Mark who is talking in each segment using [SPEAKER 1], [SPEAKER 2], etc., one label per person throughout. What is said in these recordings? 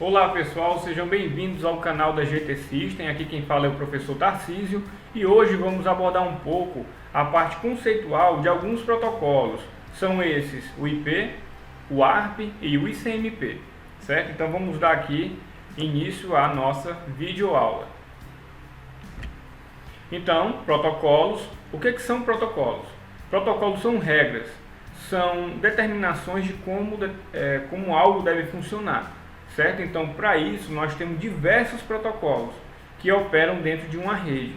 [SPEAKER 1] Olá pessoal, sejam bem-vindos ao canal da GT System. Aqui quem fala é o professor Tarcísio e hoje vamos abordar um pouco a parte conceitual de alguns protocolos. São esses o IP, o ARP e o ICMP, certo? Então vamos dar aqui início à nossa videoaula. Então, protocolos. O que são protocolos? Protocolos são regras, são determinações de como algo deve funcionar, certo? Então, para isso, nós temos diversos protocolos que operam dentro de uma rede.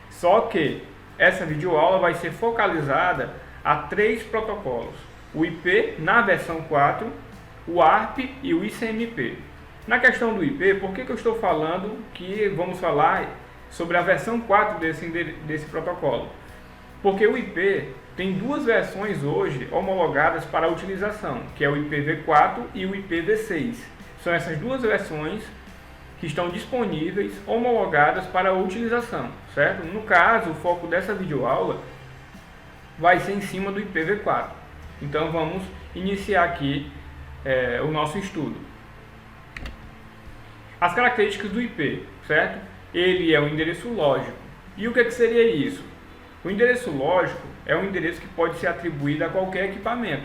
[SPEAKER 1] Só que essa videoaula vai ser focalizada a 3 protocolos: o IP na versão 4, o ARP e o ICMP. Na questão do IP, por que eu estou falando que vamos falar sobre a versão 4 desse protocolo? Porque o IP tem 2 versões hoje homologadas para a utilização, que é o IPv4 e o IPv6. São essas 2 versões que estão disponíveis, homologadas para a utilização, certo? No caso, o foco dessa videoaula vai ser em cima do IPv4. Então vamos iniciar aqui o nosso estudo. As características do IP, certo? Ele é um endereço lógico. E o que seria isso? O endereço lógico é um endereço que pode ser atribuído a qualquer equipamento.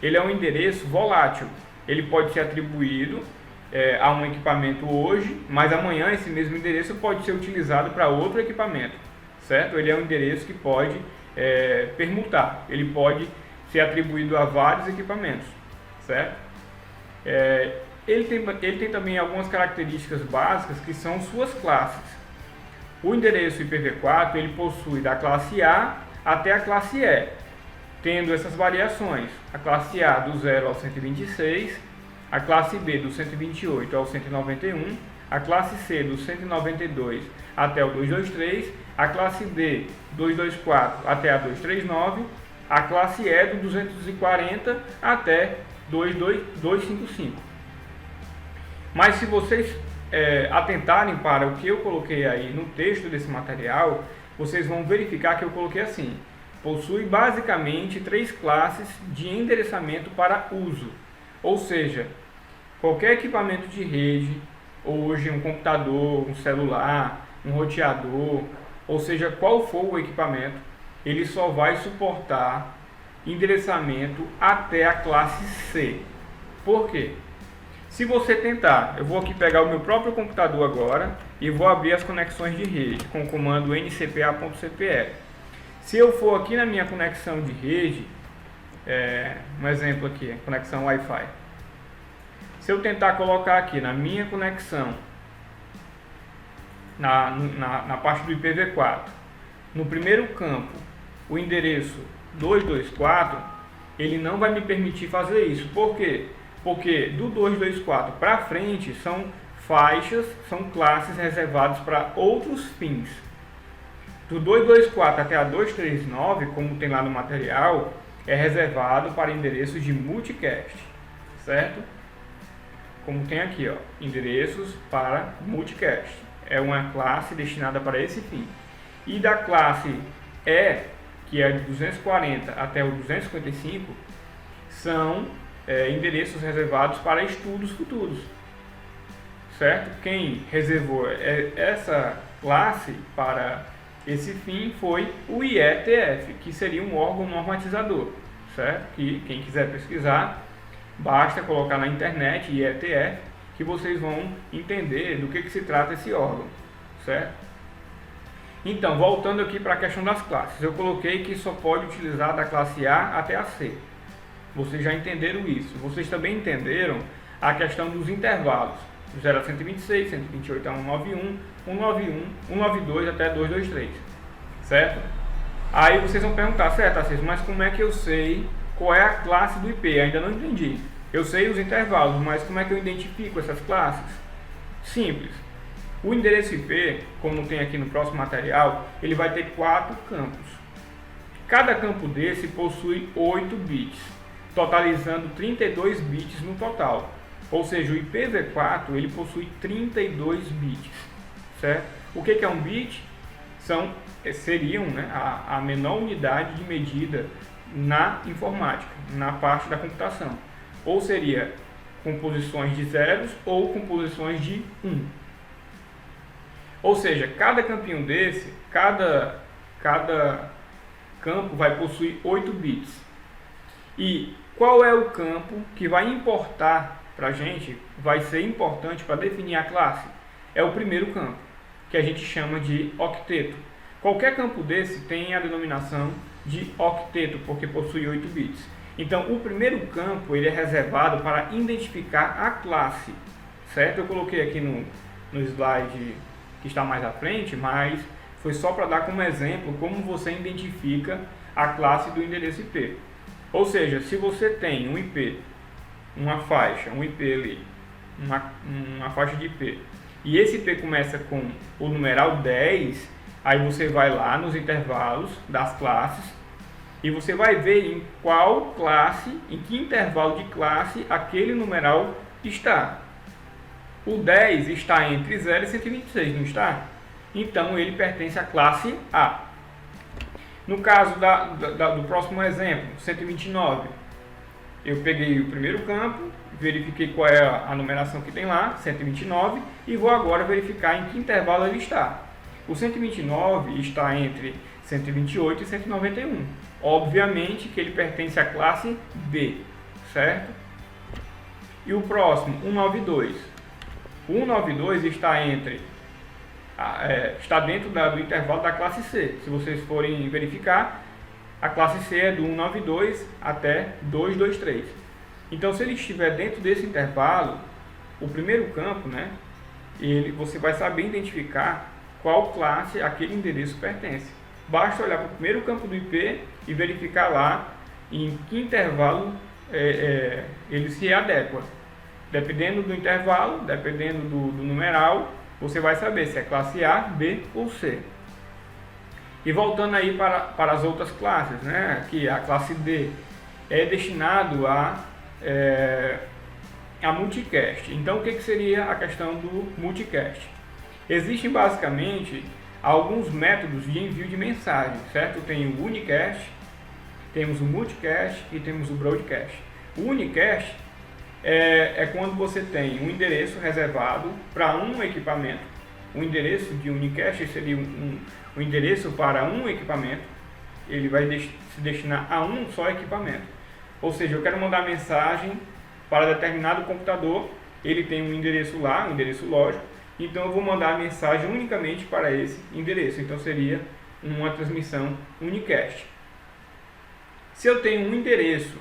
[SPEAKER 1] Ele é um endereço volátil. Ele pode ser atribuído a um equipamento hoje, mas amanhã esse mesmo endereço pode ser utilizado para outro equipamento, certo? Ele é um endereço que pode permutar. Ele pode ser atribuído a vários equipamentos, certo? Ele tem também algumas características básicas que são suas classes. O endereço IPv4 ele possui da classe A até a classe E, tendo essas variações: a classe A do 0 ao 126, a classe B do 128 ao 191, a classe C do 192 até o 223, a classe D 224 até a 239, a classe E do 240 até 255. Mas se vocês atentarem para o que eu coloquei aí no texto desse material, vocês vão verificar que eu coloquei assim: possui basicamente 3 classes de endereçamento para uso. Ou seja, qualquer equipamento de rede, hoje um computador, um celular, um roteador, ou seja, qual for o equipamento, ele só vai suportar endereçamento até a classe C. Por quê? Se você tentar, eu vou aqui pegar o meu próprio computador agora e vou abrir as conexões de rede com o comando ncpa.cpl. Se eu for aqui na minha conexão de rede, um exemplo aqui, conexão Wi-Fi. Se eu tentar colocar aqui na minha conexão, na parte do IPv4, no primeiro campo, o endereço 224, ele não vai me permitir fazer isso. Por quê? Porque do 224 para frente são faixas, são classes reservadas para outros fins. Do 224 até a 239, como tem lá no material, é reservado para endereços de multicast, certo? Como tem aqui, ó, endereços para multicast. É uma classe destinada para esse fim. E da classe E, que é de 240 até o 255, são endereços reservados para estudos futuros, certo? Quem reservou essa classe para esse fim foi o IETF, que seria um órgão normatizador, certo? Que quem quiser pesquisar, basta colocar na internet IETF, que vocês vão entender do que se trata esse órgão, certo? Então, voltando aqui para a questão das classes, eu coloquei que só pode utilizar da classe A até a C. Vocês já entenderam isso. Vocês também entenderam a questão dos intervalos, do 0 a 126, 128 a 191, 191, 192 até 223, certo? Aí vocês vão perguntar: certo, Assis, mas como é que eu sei qual é a classe do IP? Ainda não entendi. Eu sei os intervalos, mas como é que eu identifico essas classes? Simples. O endereço IP, como tem aqui no próximo material, ele vai ter 4 campos. Cada campo desse possui 8 bits. Totalizando 32 bits no total. Ou seja, o IPv4 ele possui 32 bits, certo? O que é um bit? Seriam a menor unidade de medida na informática, na parte da computação. Ou seria com posições de zeros ou com posições de 1. Ou seja, cada campinho desse, cada campo vai possuir 8 bits. E qual é o campo que vai importar para a gente, vai ser importante para definir a classe? É o primeiro campo, que a gente chama de octeto. Qualquer campo desse tem a denominação de octeto, porque possui 8 bits. Então, o primeiro campo ele é reservado para identificar a classe, certo? Eu coloquei aqui no slide que está mais à frente, mas foi só para dar como exemplo como você identifica a classe do endereço IP. Ou seja, se você tem um IP, uma faixa, um IP ali, uma faixa de IP, e esse IP começa com o numeral 10, aí você vai lá nos intervalos das classes e você vai ver em qual classe, em que intervalo de classe aquele numeral está. O 10 está entre 0 e 126, não está? Então ele pertence à classe A. No caso do próximo exemplo, 129, eu peguei o primeiro campo, verifiquei qual é a numeração que tem lá, 129, e vou agora verificar em que intervalo ele está. O 129 está entre 128 e 191. Obviamente que ele pertence à classe B, certo? E o próximo, 192. O 192 está está dentro do intervalo da classe C. Se vocês forem verificar, a classe C é do 192 até 223. Então, se ele estiver dentro desse intervalo, o primeiro campo, né, você vai saber identificar qual classe aquele endereço pertence. Basta olhar para o primeiro campo do IP e verificar lá em que intervalo ele se adequa. Dependendo do intervalo, dependendo do numeral, você vai saber se é classe A, B ou C. E voltando aí para as outras classes, né? Aqui a classe D é destinado a multicast. Então o que seria a questão do multicast? Existem basicamente alguns métodos de envio de mensagem, certo? Tem o unicast, temos o multicast e temos o broadcast. O unicast é quando você tem um endereço reservado para um equipamento. O endereço de unicast seria um endereço para um equipamento. Ele vai se destinar a um só equipamento. Ou seja, eu quero mandar mensagem para determinado computador. Ele tem um endereço lá, um endereço lógico. Então eu vou mandar a mensagem unicamente para esse endereço. Então seria uma transmissão unicast. Se eu tenho um endereço,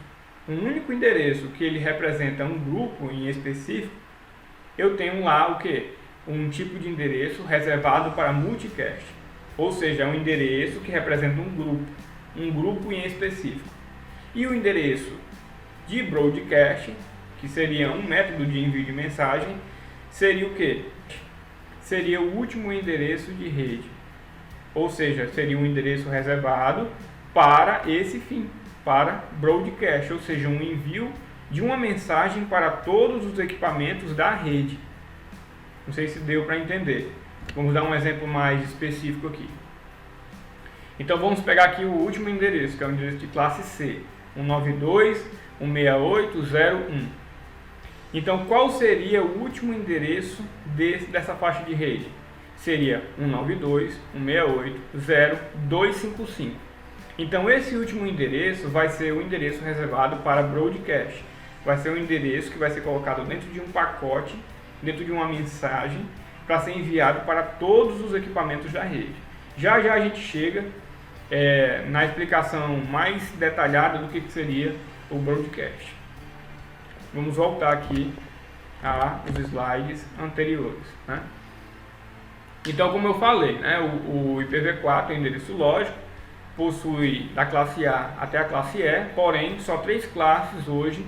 [SPEAKER 1] um único endereço que ele representa um grupo em específico, eu tenho lá o que? Um tipo de endereço reservado para multicast. Ou seja, é um endereço que representa um grupo em específico. E o endereço de broadcast, que seria um método de envio de mensagem, seria o que? Seria o último endereço de rede. Ou seja, seria um endereço reservado para esse fim, para broadcast, ou seja, um envio de uma mensagem para todos os equipamentos da rede. Não sei se deu para entender. Vamos dar um exemplo mais específico aqui. Então vamos pegar aqui o último endereço, que é o endereço de classe C, 192.168.0.1. Então qual seria o último endereço dessa faixa de rede? Seria 192.168.0.255. Então esse último endereço vai ser o endereço reservado para broadcast. Vai ser um endereço que vai ser colocado dentro de um pacote, dentro de uma mensagem, para ser enviado para todos os equipamentos da rede. Já já a gente chega na explicação mais detalhada do que seria o broadcast. Vamos voltar aqui aos slides anteriores, né? Então, como eu falei, né, o IPv4 é um endereço lógico, possui da classe A até a classe E, porém só 3 classes hoje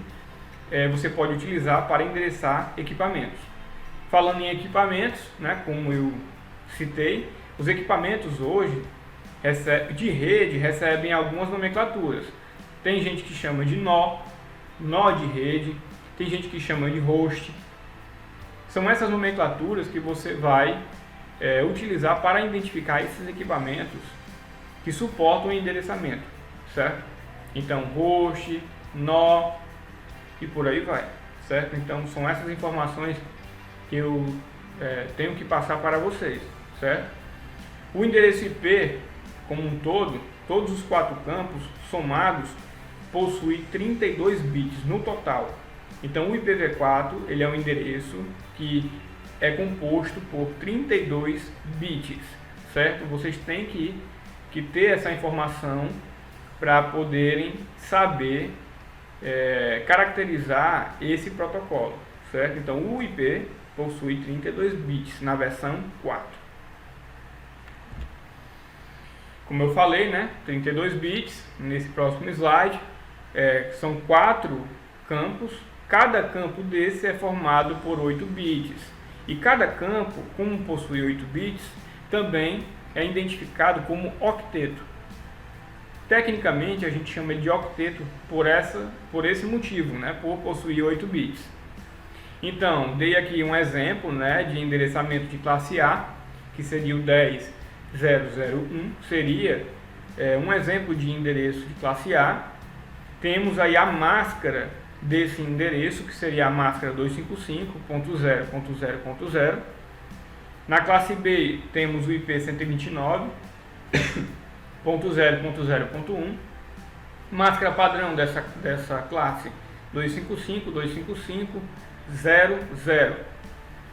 [SPEAKER 1] você pode utilizar para endereçar equipamentos. Falando em equipamentos, né, como eu citei, os equipamentos hoje de rede recebem algumas nomenclaturas. Tem gente que chama de nó de rede, tem gente que chama de host. São essas nomenclaturas que você vai utilizar para identificar esses equipamentos que suportam o endereçamento, certo? Então, host, nó e por aí vai, certo? Então são essas informações que eu tenho que passar para vocês, certo? O endereço IP como um todo, todos os 4 campos somados possuem 32 bits no total. Então o IPv4 ele é um endereço que é composto por 32 bits, certo? Vocês têm que ter essa informação para poderem saber caracterizar esse protocolo, certo? Então o IP possui 32 bits na versão 4. Como eu falei, né? 32 bits nesse próximo slide, são 4 campos. Cada campo desse é formado por 8 bits. E cada campo, como possui 8 bits, também é identificado como octeto. Tecnicamente a gente chama de octeto por esse motivo, né? Por possuir 8 bits. Então, dei aqui um exemplo, né, de endereçamento de classe A, que seria o 10.0.0.1, seria um exemplo de endereço de classe A. Temos aí a máscara desse endereço, que seria a máscara 255.0.0.0. Na classe B temos o IP 129.0.0.1. Máscara padrão dessa classe 255.255.0.0.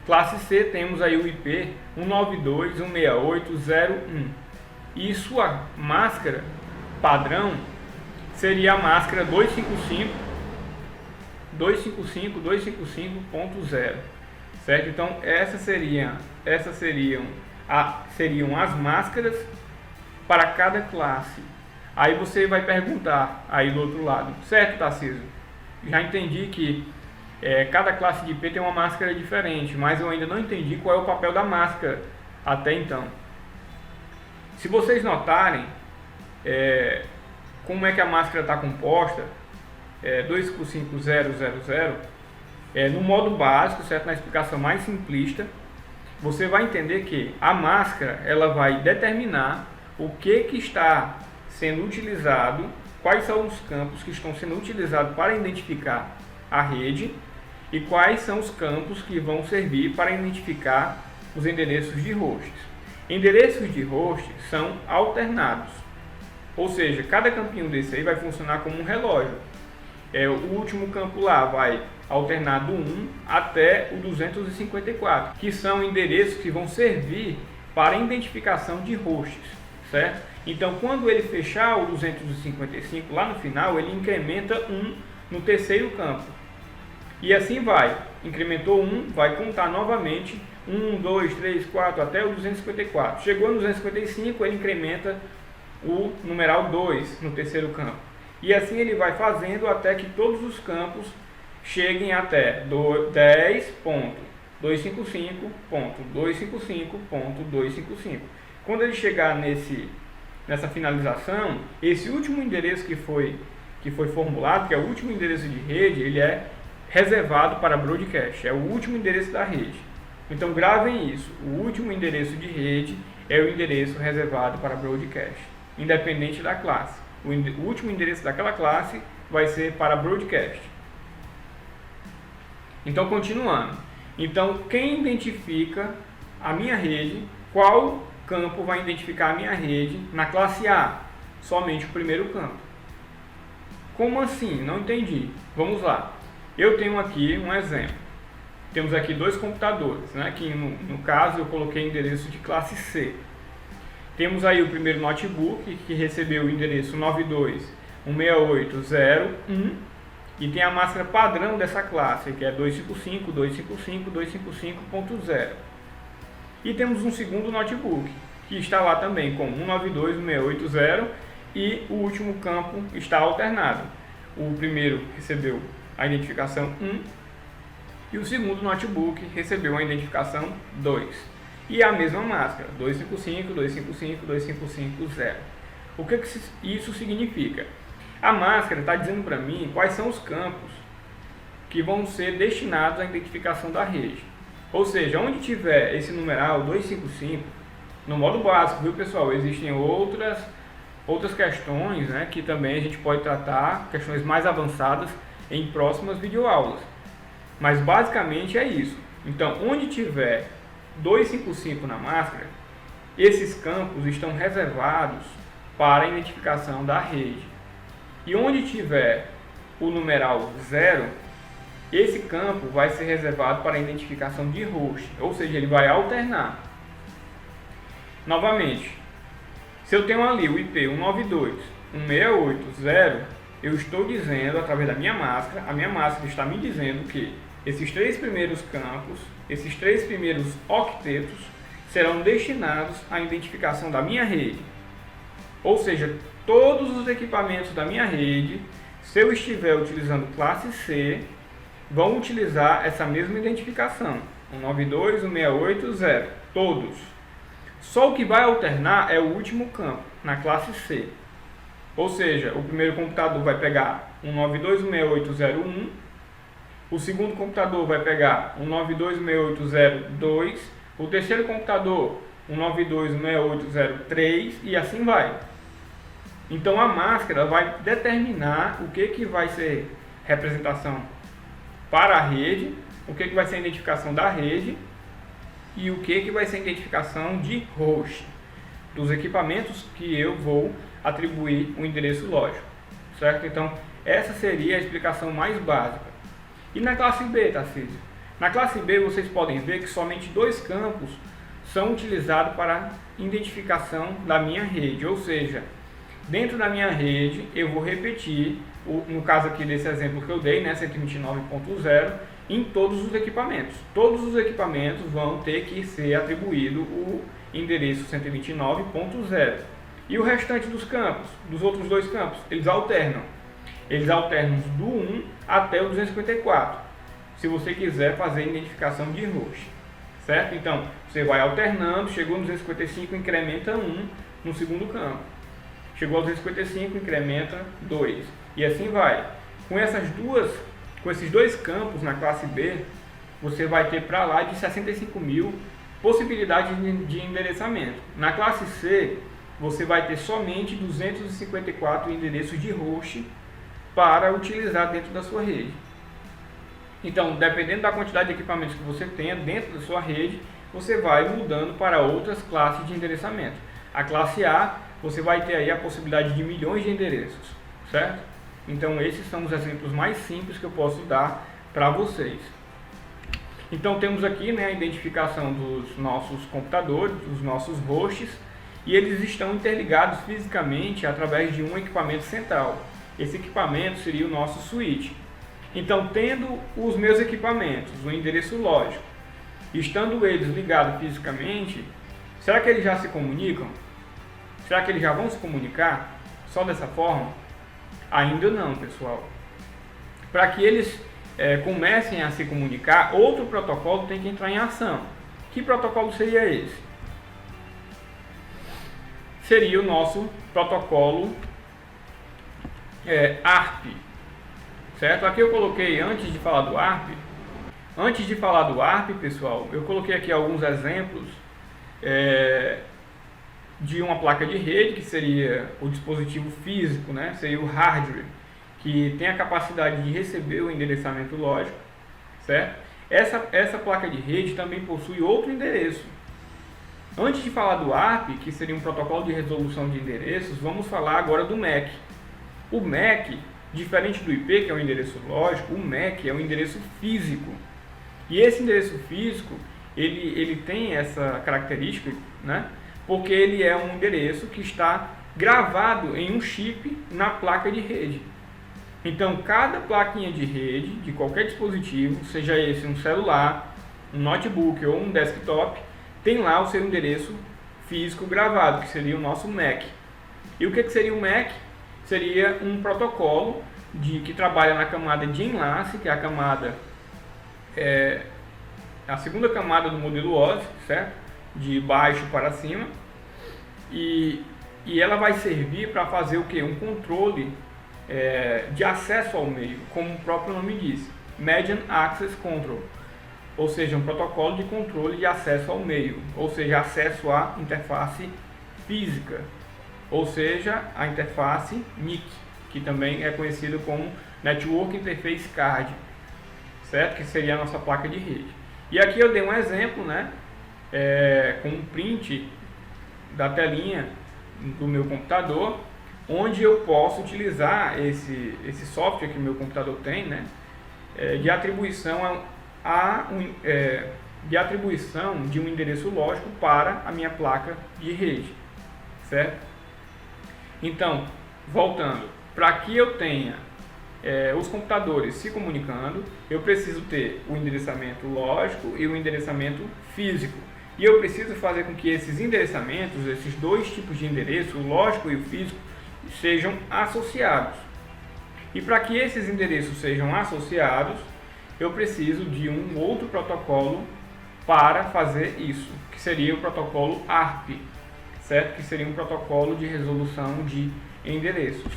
[SPEAKER 1] Classe C temos aí o IP 192.168.0.1. E sua máscara padrão seria a máscara 255.255.0, certo? Então essas seriam as máscaras para cada classe. Aí você vai perguntar aí do outro lado, certo, Tarcísio? Já entendi que cada classe de IP tem uma máscara diferente, mas eu ainda não entendi qual é o papel da máscara até então. Se vocês notarem como é que a máscara está composta, 255.0.0.0, no modo básico, certo? Na explicação mais simplista, você vai entender que a máscara ela vai determinar o que está sendo utilizado, quais são os campos que estão sendo utilizados para identificar a rede e quais são os campos que vão servir para identificar os endereços de hosts. Endereços de host são alternados, ou seja, cada campinho desse aí vai funcionar como um relógio. O último campo lá vai alternar do 1 até o 254, que são endereços que vão servir para identificação de hosts, certo? Então, quando ele fechar o 255 lá no final, ele incrementa 1 no terceiro campo. E assim vai. Incrementou 1, vai contar novamente 1, 2, 3, 4 até o 254. Chegou no 255, ele incrementa o numeral 2 no terceiro campo. E assim ele vai fazendo até que todos os campos cheguem até 10.255.255.255. Quando ele chegar nessa finalização, esse último endereço que foi formulado, que é o último endereço de rede, ele é reservado para broadcast, é o último endereço da rede. Então gravem isso, o último endereço de rede é o endereço reservado para broadcast, independente da classe. O último endereço daquela classe vai ser para broadcast. Então, continuando. Então, quem identifica a minha rede, qual campo vai identificar a minha rede na classe A? Somente o primeiro campo. Como assim? Não entendi. Vamos lá. Eu tenho aqui um exemplo. Temos aqui 2 computadores, né? Aqui no caso eu coloquei endereço de classe C. Temos aí o primeiro notebook que recebeu o endereço 92.168.0.1 e tem a máscara padrão dessa classe, que é 255.255.255.0. E temos um segundo notebook que está lá também com 192.168.0 e o último campo está alternado. O primeiro recebeu a identificação 1 e o segundo notebook recebeu a identificação 2. E a mesma máscara, 255.255.255.0. O que isso significa? A máscara está dizendo para mim quais são os campos que vão ser destinados à identificação da rede. Ou seja, onde tiver esse numeral 255, no modo básico, viu pessoal? Existem outras questões, né, que também a gente pode tratar, questões mais avançadas em próximas videoaulas. Mas basicamente é isso. Então, onde tiver 255 na máscara, esses campos estão reservados para a identificação da rede. E onde tiver o numeral 0, esse campo vai ser reservado para a identificação de host, ou seja, ele vai alternar. Novamente, se eu tenho ali o IP 192.168.0, eu estou dizendo, através da minha máscara, a minha máscara está me dizendo que esses 3 primeiros campos, esses 3 primeiros octetos, serão destinados à identificação da minha rede. Ou seja, todos os equipamentos da minha rede, se eu estiver utilizando classe C, vão utilizar essa mesma identificação, 192.168.0, todos. Só o que vai alternar é o último campo, na classe C. Ou seja, o primeiro computador vai pegar 192.168.0.1, o segundo computador vai pegar 192.168.0.2, o terceiro computador 192.168.0.3 e assim vai. Então a máscara vai determinar o que vai ser representação para a rede, o que vai ser a identificação da rede e o que vai ser a identificação de host, dos equipamentos que eu vou atribuir o endereço lógico, certo? Então essa seria a explicação mais básica. E na classe B, Tarcísio? Na classe B vocês podem ver que somente 2 campos são utilizados para identificação da minha rede, ou seja, dentro da minha rede eu vou repetir, no caso aqui desse exemplo que eu dei, né, 129.0, em todos os equipamentos. Todos os equipamentos vão ter que ser atribuído o endereço 129.0. E o restante dos campos, dos outros 2 campos, eles alternam. Eles alternam do 1 até o 254, se você quiser fazer identificação de host, certo? Então, você vai alternando, chegou no 255, incrementa 1 no segundo campo. Chegou ao 255, incrementa 2. E assim vai. Com esses 2 campos na classe B, você vai ter para lá de 65.000 possibilidades de endereçamento. Na classe C, você vai ter somente 254 endereços de host para utilizar dentro da sua rede. Então, dependendo da quantidade de equipamentos que você tenha dentro da sua rede, você vai mudando para outras classes de endereçamento. A classe A, você vai ter aí a possibilidade de milhões de endereços, certo? Então, esses são os exemplos mais simples que eu posso dar para vocês. Então, temos aqui, né, a identificação dos nossos computadores, dos nossos hosts, e eles estão interligados fisicamente através de um equipamento central. Esse equipamento seria o nosso switch. Então, tendo os meus equipamentos, o endereço lógico, estando eles ligados fisicamente, será que eles já se comunicam? Será que eles já vão se comunicar só dessa forma? Ainda não, pessoal. Para que eles comecem a se comunicar, outro protocolo tem que entrar em ação. Que protocolo seria esse? Seria o nosso protocolo ARP, certo? Aqui eu coloquei, antes de falar do ARP, pessoal, eu coloquei aqui alguns exemplos de uma placa de rede, que seria o dispositivo físico, né? Seria o hardware, que tem a capacidade de receber o endereçamento lógico, certo? Essa placa de rede também possui outro endereço. Antes de falar do ARP, que seria um protocolo de resolução de endereços, vamos falar agora do MAC. O MAC, diferente do IP, que é o endereço lógico, o MAC é um endereço físico. E esse endereço físico, ele tem essa característica, né? Porque ele é um endereço que está gravado em um chip na placa de rede. Então, cada plaquinha de rede, de qualquer dispositivo, seja esse um celular, um notebook ou um desktop, tem lá o seu endereço físico gravado, que seria o nosso MAC. E o que seria o MAC? Seria um protocolo que trabalha na camada de enlace, que é a camada, a segunda camada do modelo OSI, certo? De baixo para cima. E ela vai servir para fazer o que? Um controle de acesso ao meio, como o próprio nome diz, Median Access Control. Ou seja, um protocolo de controle de acesso ao meio, ou seja, acesso à interface física, ou seja, a interface NIC, que também é conhecido como Network Interface Card, certo? Que seria a nossa placa de rede. E aqui eu dei um exemplo, né, com um print da telinha do meu computador, onde eu posso utilizar esse software que o meu computador tem, né, de atribuição de atribuição de um endereço lógico para a minha placa de rede, certo? Então, voltando, para que eu tenha os computadores se comunicando, eu preciso ter o endereçamento lógico e o endereçamento físico. E eu preciso fazer com que esses endereçamentos, esses dois tipos de endereço, o lógico e o físico, sejam associados. E para que esses endereços sejam associados, eu preciso de um outro protocolo para fazer isso, que seria o protocolo ARP, certo? Que seria um protocolo de resolução de endereços.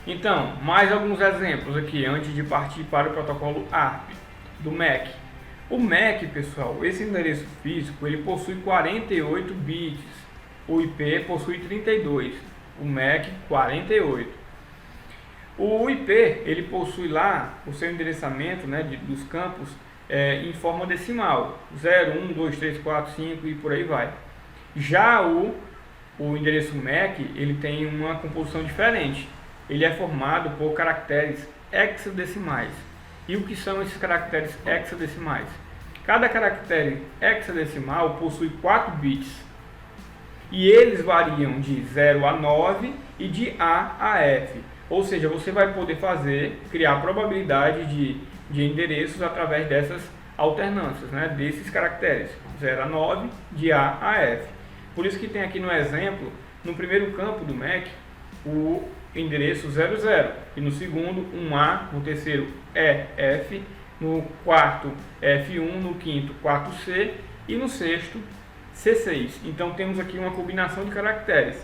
[SPEAKER 1] Então, mais alguns exemplos aqui, antes de partir para o protocolo ARP, do MAC. O MAC, pessoal, esse endereço físico, ele possui 48 bits, o IP possui 32, o MAC 48. O IP, ele possui lá o seu endereçamento, né, dos campos em forma decimal, 0, 1, 2, 3, 4, 5 e por aí vai. Já o endereço MAC, ele tem uma composição diferente. Ele é formado por caracteres hexadecimais. E o que são esses caracteres hexadecimais? Cada caractere hexadecimal possui 4 bits. E eles variam de 0 a 9 e de A a F. Ou seja, você vai poder criar probabilidade de endereços através dessas alternâncias, né, desses caracteres, 0 a 9, de A a F. Por isso que tem aqui no exemplo, no primeiro campo do MAC, o endereço 00, e no segundo 1A, no terceiro EF, no quarto F1, no quinto 4C e no sexto C6. Então temos aqui uma combinação de caracteres.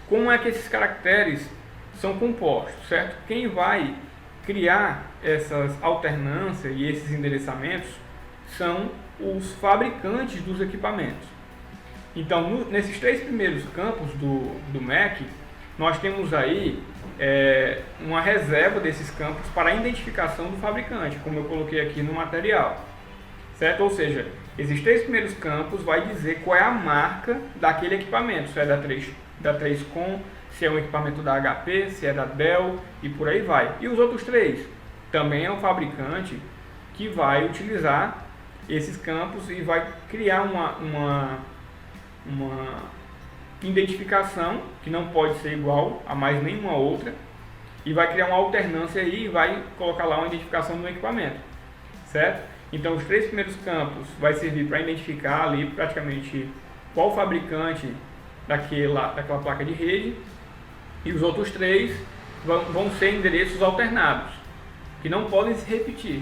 [SPEAKER 1] Como é que esses caracteres são compostos, certo? Quem vai criar essas alternâncias e esses endereçamentos são os fabricantes dos equipamentos. Então, nesses três primeiros campos do MAC, nós temos aí uma reserva desses campos para a identificação do fabricante, como eu coloquei aqui no material, certo? Ou seja, esses três primeiros campos vai dizer qual é a marca daquele equipamento, se é da 3Com, se é um equipamento da HP, se é da Dell e por aí vai. E os outros três? Também é o fabricante que vai utilizar esses campos e vai criar uma identificação que não pode ser igual a mais nenhuma outra e vai criar uma alternância aí e vai colocar lá uma identificação do equipamento, certo? Então os três primeiros campos vai servir para identificar ali praticamente qual fabricante daquela placa de rede, e os outros três vão ser endereços alternados que não podem se repetir,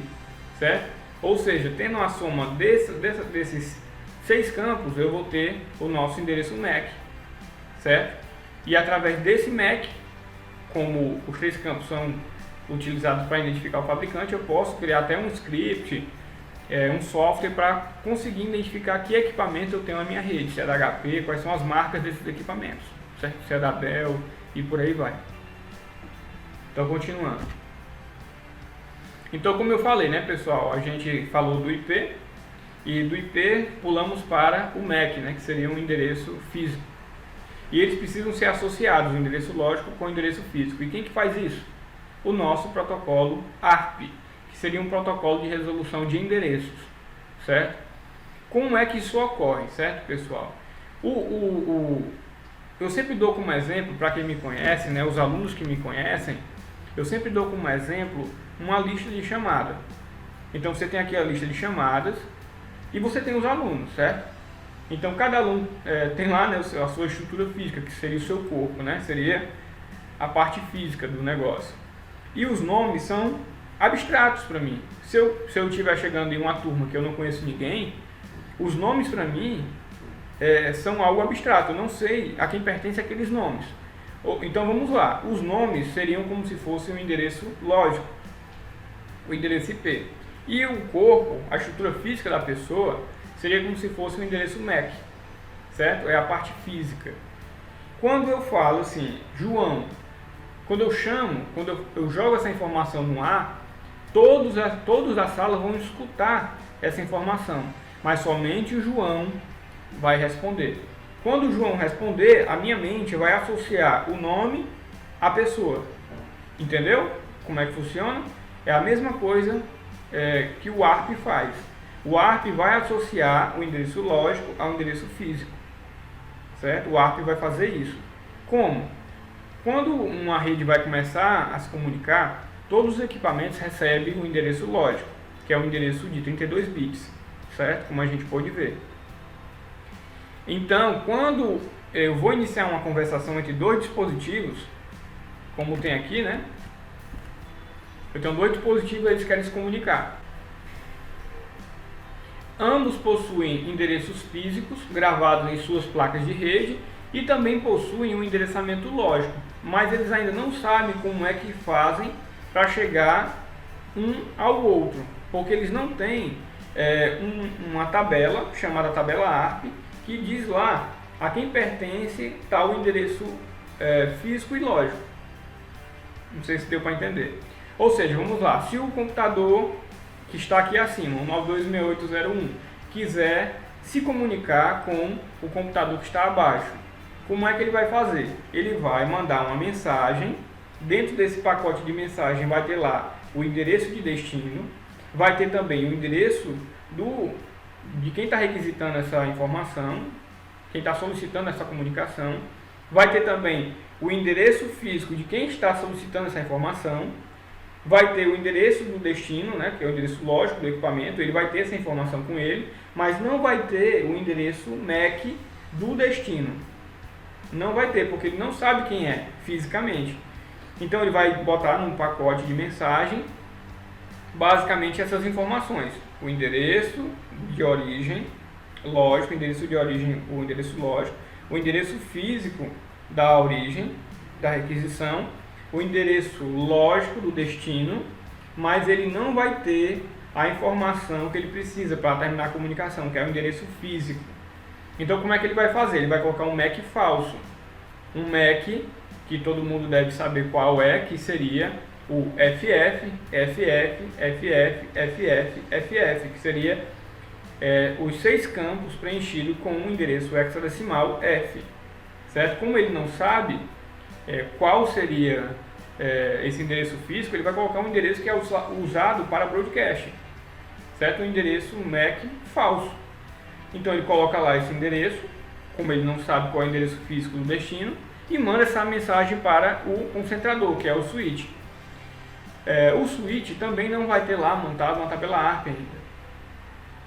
[SPEAKER 1] certo? Ou seja, tendo a soma desses 6 campos, eu vou ter o nosso endereço MAC, certo? E através desse MAC, como os 3 campos são utilizados para identificar o fabricante, eu posso criar até um script, um software para conseguir identificar que equipamento eu tenho na minha rede, se é da HP, quais são as marcas desses equipamentos, certo? Se é da Dell e por aí vai. Então, continuando. Então, como eu falei, né, pessoal, a gente falou do IP, e do IP pulamos para o MAC, né, que seria um endereço físico. E eles precisam ser associados, o endereço lógico com o endereço físico. E quem que faz isso? O nosso protocolo ARP, que seria um protocolo de resolução de endereços, certo? Como é que isso ocorre, certo, pessoal? Eu sempre dou como exemplo, para quem me conhece, né, os alunos que me conhecem, eu sempre dou como exemplo uma lista de chamada. Então você tem aqui a lista de chamadas e você tem os alunos, certo? Então cada aluno tem lá, né, a sua estrutura física, que seria o seu corpo, né? Seria a parte física do negócio. E os nomes são abstratos para mim. Se eu estiver chegando em uma turma que eu não conheço ninguém, os nomes para mim são algo abstrato. Eu não sei a quem pertence aqueles nomes. Então vamos lá. Os nomes seriam como se fosse um endereço lógico, o endereço IP. E o corpo, a estrutura física da pessoa, seria como se fosse um endereço MAC, certo? É a parte física. Quando eu falo assim, João, Quando eu chamo, quando eu jogo essa informação no ar, todos da sala vão escutar essa informação, mas somente o João vai responder. Quando o João responder, a minha mente vai associar o nome à pessoa. Entendeu como é que funciona? É a mesma coisa que o ARP faz. O ARP vai associar o endereço lógico ao endereço físico. Certo? O ARP vai fazer isso. Como? Quando uma rede vai começar a se comunicar, todos os equipamentos recebem o endereço lógico, que é o endereço de 32 bits, certo? Como a gente pode ver. Então, quando eu vou iniciar uma conversação entre dois dispositivos, como tem aqui, né? Eu tenho dois dispositivos e eles querem se comunicar. Ambos possuem endereços físicos gravados em suas placas de rede e também possuem um endereçamento lógico, mas eles ainda não sabem como é que fazem para chegar um ao outro, porque eles não têm uma tabela chamada tabela ARP que diz lá a quem pertence tal endereço físico e lógico. Não sei se deu para entender. Ou seja, vamos lá, se o computador que está aqui acima, o 926801, quiser se comunicar com o computador que está abaixo, como é que ele vai fazer? Ele vai mandar uma mensagem, dentro desse pacote de mensagem vai ter lá o endereço de destino, vai ter também o endereço de quem está requisitando essa informação, quem está solicitando essa comunicação, vai ter também o endereço físico de quem está solicitando essa informação, vai ter o endereço do destino, né, que é o endereço lógico do equipamento, ele vai ter essa informação com ele, mas não vai ter o endereço MAC do destino. Não vai ter, porque ele não sabe quem é fisicamente. Então ele vai botar num pacote de mensagem basicamente essas informações: o endereço de origem lógico, o endereço de origem, o endereço lógico, o endereço físico da origem, da requisição, o endereço lógico do destino, mas ele não vai ter a informação que ele precisa para terminar a comunicação, que é o endereço físico. Então como é que ele vai fazer? Ele vai colocar um MAC falso, um MAC que todo mundo deve saber qual é, que seria o FF, FF, FF, FF, FF, que seria os 6 campos preenchidos com um endereço hexadecimal F, certo? Como ele não sabe qual seria esse endereço físico, ele vai colocar um endereço que é usado para broadcast, certo? Um endereço MAC falso. Então ele coloca lá esse endereço, como ele não sabe qual é o endereço físico do destino, e manda essa mensagem para o concentrador, que é o switch. O switch também não vai ter lá montado uma tabela ARP ainda.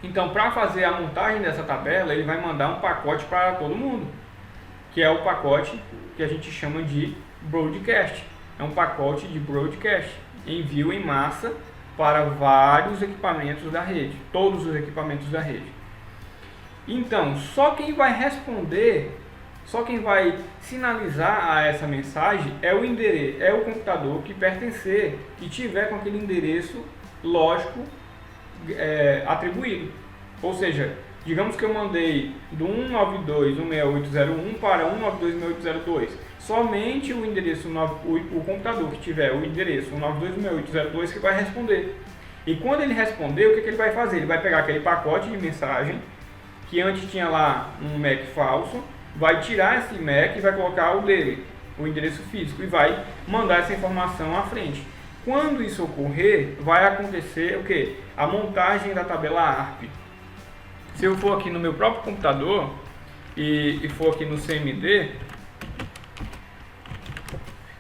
[SPEAKER 1] Então, para fazer a montagem dessa tabela, ele vai mandar um pacote para todo mundo, que é o pacote que a gente chama de broadcast. É um pacote de broadcast, envio em massa para vários equipamentos da rede, todos os equipamentos da rede. Então, só quem vai responder, só quem vai sinalizar a essa mensagem é o endereço, é o computador que pertencer, que tiver com aquele endereço lógico atribuído. Ou seja, digamos que eu mandei do 192.168.0.1 para 192.168.0.2. Somente o endereço, o computador que tiver o endereço 192.168.0.2 que vai responder. E quando ele responder, o que ele vai fazer? Ele vai pegar aquele pacote de mensagem que antes tinha lá um MAC falso, vai tirar esse MAC e vai colocar o dele, o endereço físico, e vai mandar essa informação à frente. Quando isso ocorrer, vai acontecer o quê? A montagem da tabela ARP. Se eu for aqui no meu próprio computador e for aqui no CMD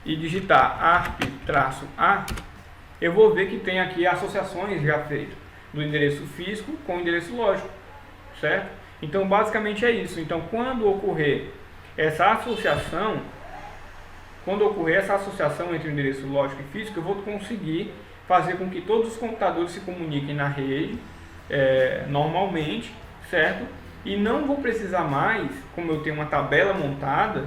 [SPEAKER 1] e digitar ARP-A, eu vou ver que tem aqui associações já feitas do endereço físico com o endereço lógico, certo? Então basicamente é isso. Então quando ocorrer essa associação entre o endereço lógico e físico, eu vou conseguir fazer com que todos os computadores se comuniquem na rede normalmente, certo? E não vou precisar mais, como eu tenho uma tabela montada,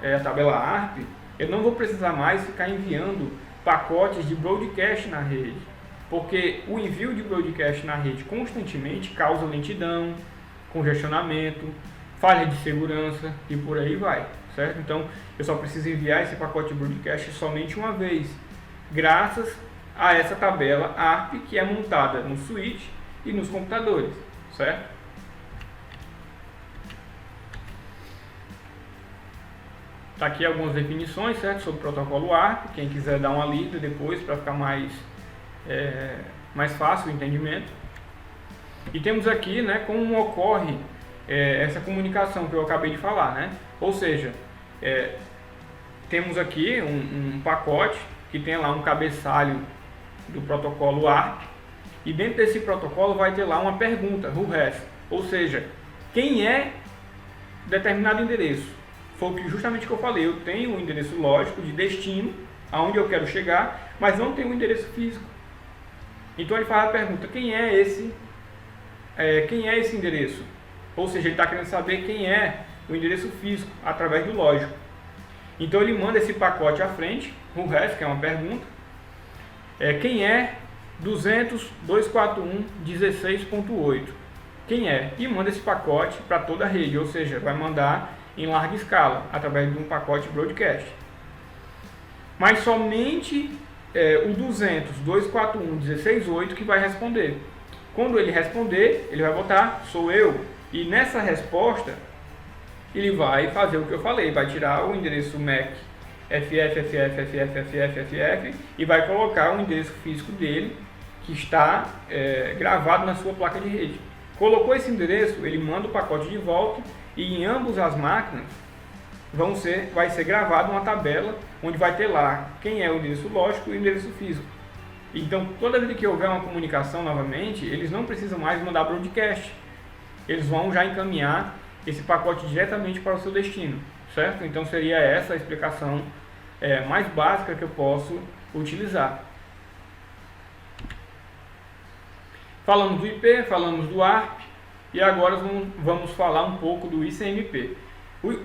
[SPEAKER 1] a tabela ARP, eu não vou precisar mais ficar enviando pacotes de broadcast na rede, porque o envio de broadcast na rede constantemente causa lentidão, congestionamento, falha de segurança e por aí vai, certo? Então eu só preciso enviar esse pacote broadcast somente uma vez, graças a essa tabela ARP que é montada no switch e nos computadores, certo? Tá aqui algumas definições, certo, sobre o protocolo ARP, quem quiser dar uma lida depois para ficar mais fácil o entendimento. E temos aqui, né, como ocorre essa comunicação que eu acabei de falar, né? Ou seja, temos aqui um pacote que tem lá um cabeçalho do protocolo ARP, e dentro desse protocolo vai ter lá uma pergunta, who has, ou seja, quem é determinado endereço. Foi justamente o que eu falei, eu tenho um endereço lógico de destino, aonde eu quero chegar, mas não tenho um endereço físico. Então ele faz a pergunta, quem é esse endereço? Ou seja, ele está querendo saber quem é o endereço físico, através do lógico. Então ele manda esse pacote à frente, who has, que é uma pergunta, quem é 200.241.16.8? Quem é? E manda esse pacote para toda a rede, ou seja, vai mandar em larga escala, através de um pacote broadcast. Mas somente o 200.241.16.8 que vai responder. Quando ele responder, ele vai botar sou eu, e nessa resposta ele vai fazer o que eu falei, vai tirar o endereço MAC FF e vai colocar o endereço físico dele que está gravado na sua placa de rede. Colocou esse endereço, ele manda o pacote de volta e em ambas as máquinas vai ser gravada uma tabela onde vai ter lá quem é o endereço lógico e o endereço físico. Então toda vez que houver uma comunicação novamente, eles não precisam mais mandar broadcast, eles vão já encaminhar esse pacote diretamente para o seu destino, certo? Então seria essa a explicação mais básica que eu posso utilizar. Falamos do IP, falamos do ARP e agora vamos falar um pouco do ICMP.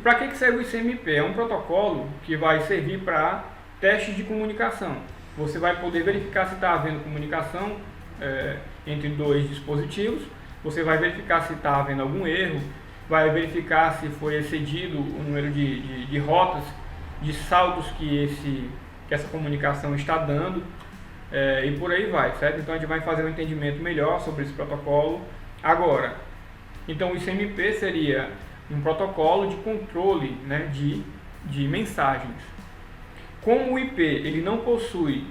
[SPEAKER 1] Para que serve o ICMP? É um protocolo que vai servir para testes de comunicação. Você vai poder verificar se está havendo comunicação entre dois dispositivos, você vai verificar se está havendo algum erro, vai verificar se foi excedido o número de rotas, de saldos que essa comunicação está dando, e por aí vai, certo? Então a gente vai fazer um entendimento melhor sobre esse protocolo agora. Então o ICMP seria um protocolo de controle, né, de mensagens. Como o IP ele não possui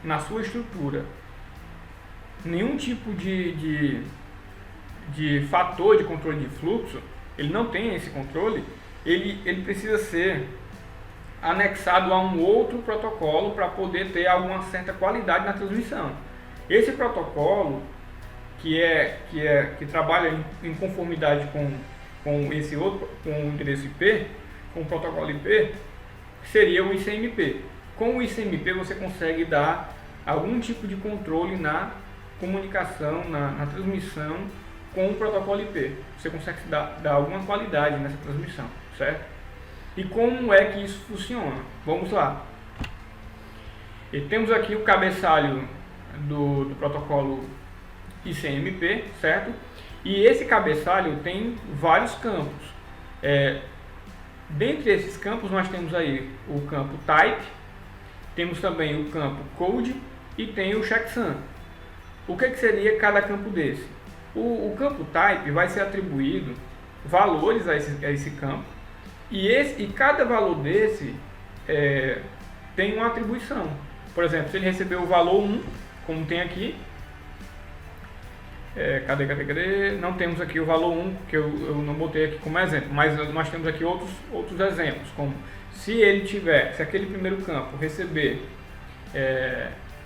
[SPEAKER 1] na sua estrutura nenhum tipo de fator de controle de fluxo, ele não tem esse controle, ele precisa ser anexado a um outro protocolo para poder ter alguma certa qualidade na transmissão. Esse protocolo que trabalha em conformidade com esse outro, com o endereço IP, com o protocolo IP, seria o ICMP. Com o ICMP você consegue dar algum tipo de controle na comunicação, na transmissão com o protocolo IP. Você consegue dar alguma qualidade nessa transmissão, certo? E como é que isso funciona? Vamos lá. E temos aqui o cabeçalho do protocolo ICMP, certo? E esse cabeçalho tem vários campos. Dentre esses campos nós temos aí o campo type, temos também o campo code e tem o checksum. O que seria cada campo desse? O campo type vai ser atribuído valores a esse campo, e cada valor desse tem uma atribuição. Por exemplo, se ele recebeu o valor 1, como tem aqui, cadê? Não temos aqui o valor 1, que eu não botei aqui como exemplo, mas nós temos aqui outros exemplos, como se aquele primeiro campo receber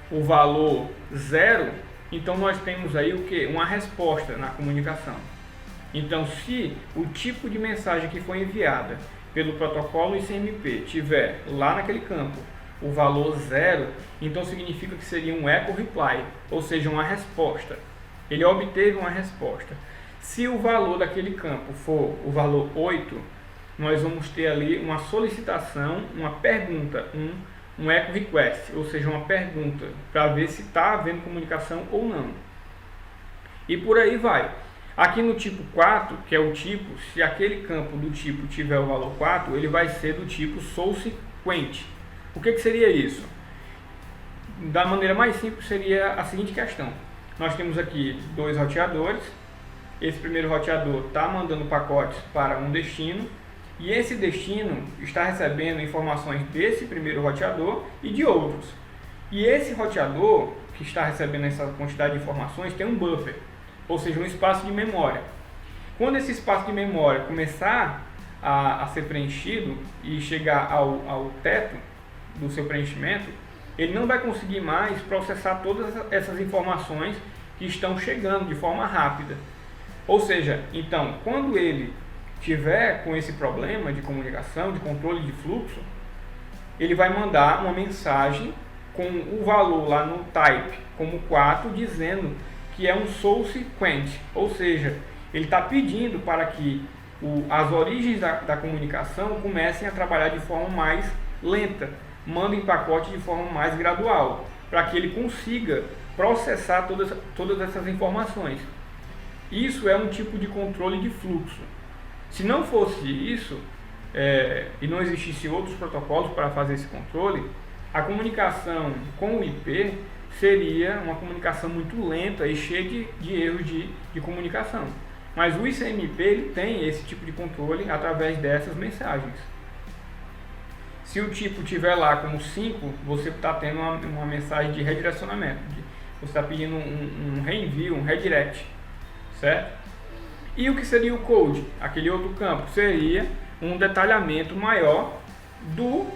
[SPEAKER 1] o valor 0, então nós temos aí o que? Uma resposta na comunicação. Então, se o tipo de mensagem que foi enviada pelo protocolo ICMP tiver lá naquele campo o valor 0, então significa que seria um echo reply, ou seja, uma resposta. Ele obteve uma resposta. Se o valor daquele campo for o valor 8, nós vamos ter ali uma solicitação, uma pergunta, um echo request, ou seja, uma pergunta para ver se está havendo comunicação ou não. E por aí vai. Aqui no tipo 4, que é o tipo, se aquele campo do tipo tiver o valor 4, ele vai ser do tipo subsequent. O que seria isso? Da maneira mais simples seria a seguinte questão. Nós temos aqui dois roteadores. Esse primeiro roteador está mandando pacotes para um destino e esse destino está recebendo informações desse primeiro roteador e de outros. E esse roteador que está recebendo essa quantidade de informações tem um buffer, ou seja, um espaço de memória. Quando esse espaço de memória começar a ser preenchido e chegar ao teto do seu preenchimento, ele não vai conseguir mais processar todas essas informações que estão chegando de forma rápida. Ou seja, então, quando ele tiver com esse problema de comunicação, de controle de fluxo, ele vai mandar uma mensagem com o valor lá no type como 4, dizendo que é um subsequent, ou seja, ele está pedindo para que as origens da comunicação comecem a trabalhar de forma mais lenta, mandem pacote de forma mais gradual, para que ele consiga processar todas essas informações. Isso é um tipo de controle de fluxo. Se não fosse isso, e não existisse outros protocolos para fazer esse controle, a comunicação com o IP seria uma comunicação muito lenta e cheia de erros de comunicação. Mas o ICMP ele tem esse tipo de controle através dessas mensagens. Se o tipo tiver lá como 5, você está tendo uma mensagem de redirecionamento. Você está pedindo um reenvio, um redirect, certo? E o que seria o code? Aquele outro campo seria um detalhamento maior do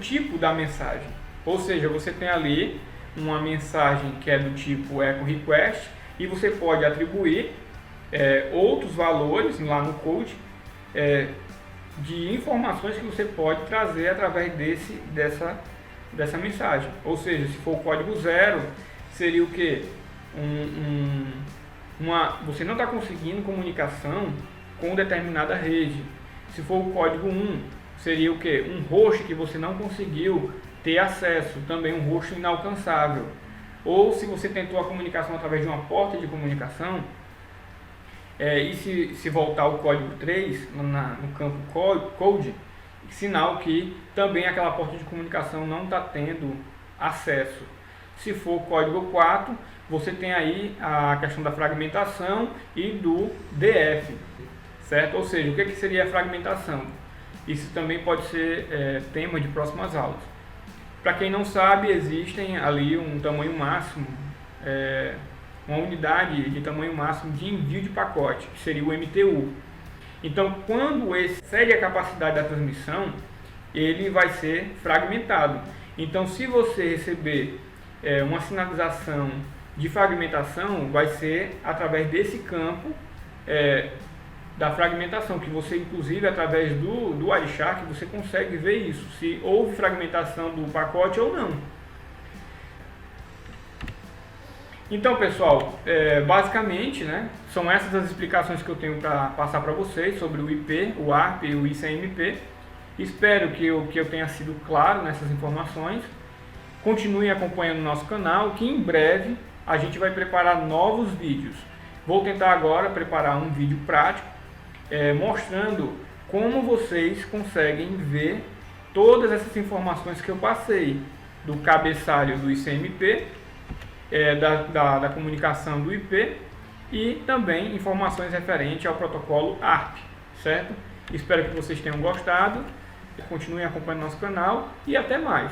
[SPEAKER 1] tipo da mensagem. Ou seja, você tem ali uma mensagem que é do tipo echo request e você pode atribuir outros valores lá no code de informações que você pode trazer através dessa mensagem. Ou seja, se for o código 0, seria o que? Você não está conseguindo comunicação com determinada rede. Se for o código 1, seria o que? Um host que você não conseguiu ter acesso, também um host inalcançável. Ou se você tentou a comunicação através de uma porta de comunicação, e se voltar o código 3 no campo code, sinal que também aquela porta de comunicação não está tendo acesso. Se for o código 4, você tem aí a questão da fragmentação e do DF, certo? Ou seja, o que seria a fragmentação? Isso também pode ser tema de próximas aulas. Para quem não sabe, existem ali um tamanho máximo, uma unidade de tamanho máximo de envio de pacote, que seria o MTU. Então, quando excede a capacidade da transmissão, ele vai ser fragmentado. Então, se você receber uma sinalização de fragmentação, vai ser através desse campo da fragmentação, que você, inclusive, através do Wireshark, você consegue ver isso, se houve fragmentação do pacote ou não. Então, pessoal, basicamente, né, são essas as explicações que eu tenho para passar para vocês sobre o IP, o ARP e o ICMP. Espero que eu tenha sido claro nessas informações. Continuem acompanhando o nosso canal, que em breve a gente vai preparar novos vídeos. Vou tentar agora preparar um vídeo prático, mostrando como vocês conseguem ver todas essas informações que eu passei, do cabeçalho do ICMP, da comunicação do IP e também informações referentes ao protocolo ARP, certo? Espero que vocês tenham gostado, continuem acompanhando nosso canal e até mais!